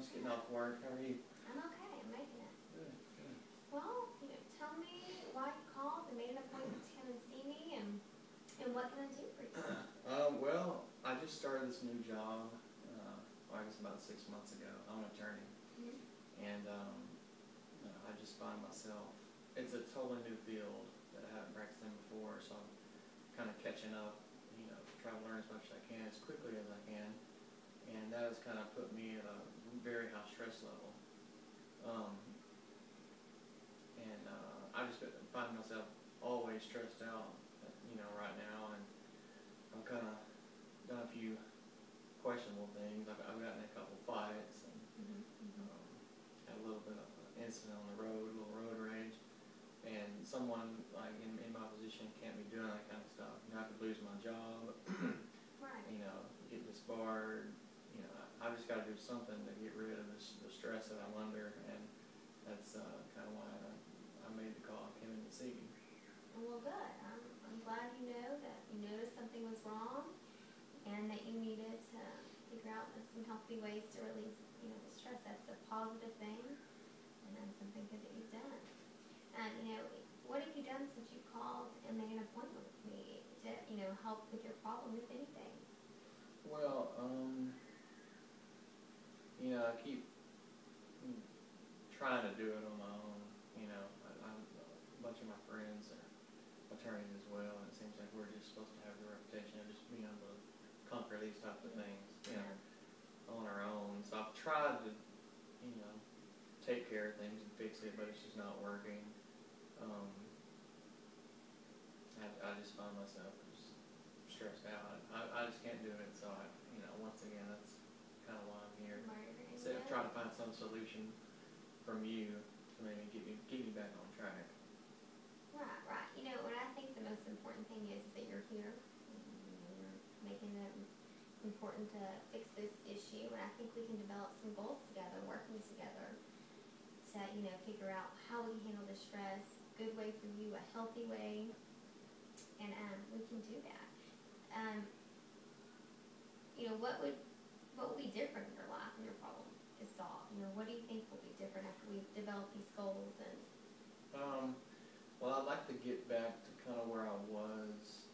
just getting off work. How are you? I'm okay. I'm making it. Good, good. Well, tell me why you called and made an appointment to come and see me, and what can I do for you? Well, I just started this new job, I guess about 6 months ago. I'm an attorney, and I just find myself, it's a totally new field that I haven't practiced in before, so I'm kind of catching up, trying to learn as much as I can, as quickly as I can, and that has kind of put me at a very high stress level. I just find myself always stressed out, right now, and I've kind of done a few questionable things. I've gotten in a couple fights, and had a little bit of an incident on the road, a little road rage, and someone like in my position can't be doing that kind of stuff. I could lose my job, Right. Get disbarred. I've just got to do something to get rid of the stress that I'm under, and that's kind of why I made the call. I came in to see you. Well, good. I'm glad you noticed something was wrong, and that you needed to figure out some healthy ways to relieve, the stress. That's a positive thing, and that's something good that you've done. And what have you done since you called and made an appointment with me to, help with your problem, if anything? Well, I keep trying to do it on my own. A bunch of my friends are attorneys as well, and it seems like we're just supposed to have the reputation of just being able to conquer these types of things, on our own. So I've tried to, take care of things and fix it, but it's just not working. I just find myself just stressed out. I just can't do it, so once again, that's kind of why I'm here. So I'm trying to find some solution from you to maybe get me back on track. Right. What I think the most important thing is that you're here. You're making it important to fix this issue, and I think we can develop some goals together, working together to, figure out how we can handle the stress, good way for you, a healthy way, and we can do that. What would be different in your life when your problem is solved? What do you think will be different after we develop these goals? And well, I'd like to get back to kind of where I was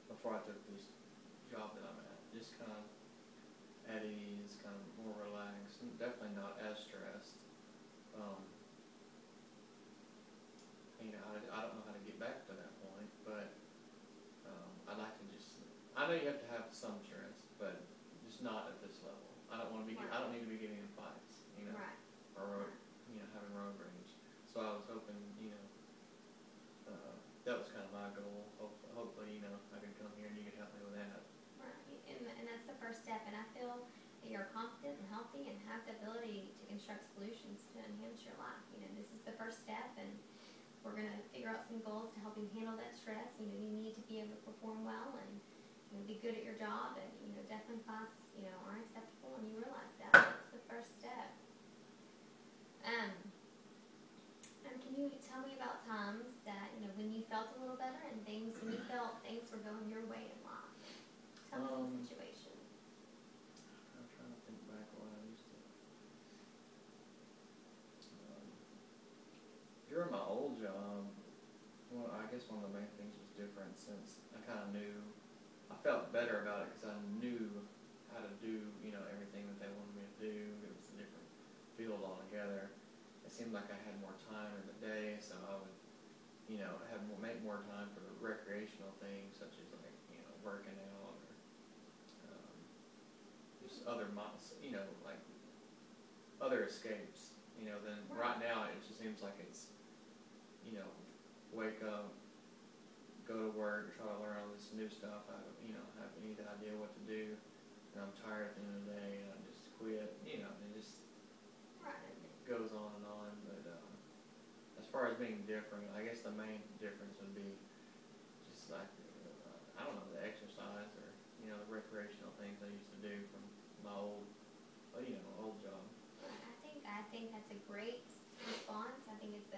before I took this job that I'm at. Just kind of at ease, kind of more relaxed, and definitely not as stressed. I don't know how to get back to that point, but I'd like to just. I know you have to have some stress, but just not at this level. I don't want to be. Right. I don't need to be getting in fights, Right. or having road rage. So I was hoping, that was kind of my goal. Hopefully, I could come here and you could help me with that. Right, and that's the first step. And I feel that you're confident and healthy and have the ability to construct solutions to enhance your life. This is the first step, and we're going to figure out some goals to help you handle that stress. You need to be able to perform well and be good at your job, and definitely fights aren't acceptable, and you realize that. That's the first step. And can you tell me about times that when you felt a little better and when you felt things were going your way in life? Tell me some situations. I'm trying to think back what I used to. During my old job, well, I guess one of the main things was different since I kind of knew. I felt better about it because I knew how to do, everything that they wanted me to do. It was a different field altogether. It seemed like I had more time in the day, so I would, make more time for recreational things such as like, working out or just other, like other escapes. Then right now it just seems like it's, wake up, go to work, try to learn all this new stuff. I have any idea what to do, and I'm tired at the end of the day, and I just quit. It just goes on and on. But as far as being different, I guess the main difference would be just like I don't know, the exercise or the recreational things I used to do from my old job. I think that's a great response. I think it's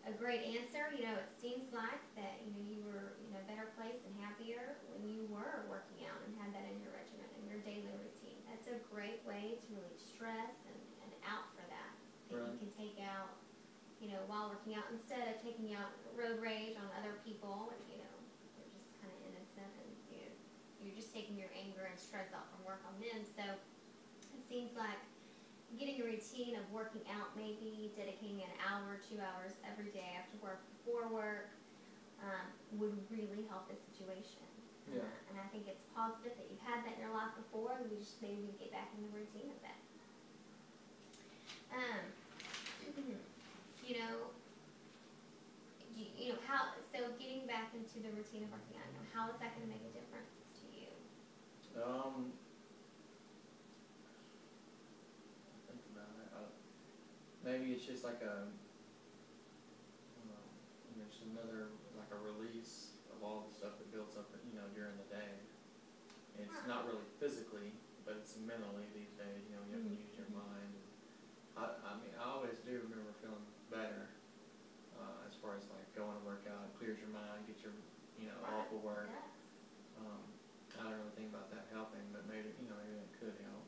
a great answer. It seems like that you were in a better place and happier when you were working out and had that in your regimen and your daily routine. That's a a great way to relieve stress and out for that. That Right. you can take out, while working out, instead of taking out road rage on other people, they're just kind of innocent, and you're just taking your anger and stress out from work on them. So it seems like getting a routine of working out, maybe dedicating an hour, 2 hours every day after work, before work, would really help the situation. Yeah. And I think it's positive that you've had that in your life before, and maybe we get back in the routine of that. So getting back into the routine of working out, how is that going to make a difference to you? Think about it. Maybe it's just like just another, like a release of all the stuff that builds up, during the day. It's not really physically, but it's mentally these days. You have to use your mind. I always do remember feeling better as far as like going to work out. It clears your mind, get your, off of work. Yes. I don't really think about that helping, but maybe that could help.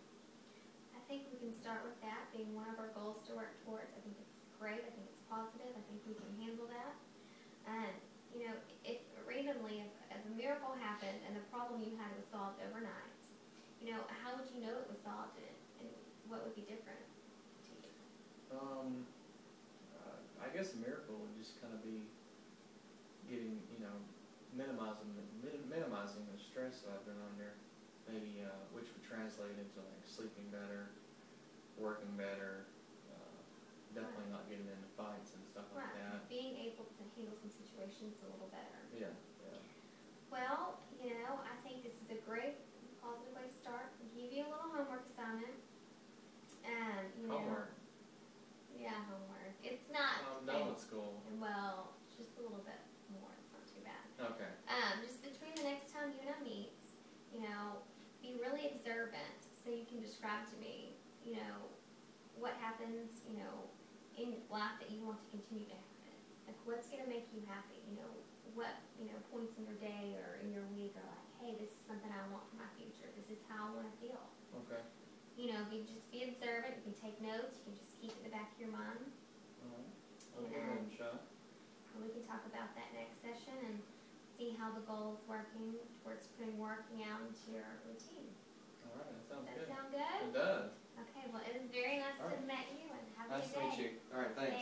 I think we can start with that being one of our goals to work towards. I think it's great. I think it's positive. I think we can handle that. And, if randomly, if a miracle happened and the problem you had was solved overnight, how would you know it was solved, and what would be different to you? I guess a miracle would just kind of be getting, minimizing the stress that I've been under, maybe, which would translate into like sleeping better, working better, definitely not getting into fights and stuff like that. Being able to handle some situations a little better. Yeah. Well, I think this is a great positive way to start. We'll give you a little homework assignment. Homework. Yeah, homework. It's not. I'm done with school. Well, just a little bit more. It's not too bad. Okay. Just between the next time you and I meet, be really observant so you can describe to me, what happens, in life that you want to continue to happen. Like, what's going to make you happy? What, points in your day or in your week are like, hey, this is something I want for my future. This is how I want to feel. Okay. Just be observant. You can take notes. You can just keep it in the back of your mind. All right. I'll give it a shot. And we can talk about that next session and see how the goal is working towards putting working out into your routine. All right. That sounds Does good. that sound good? It does. Okay. Well, it was very nice to All right. meet you, and have a Nice good to day. meet you. All right. Thanks.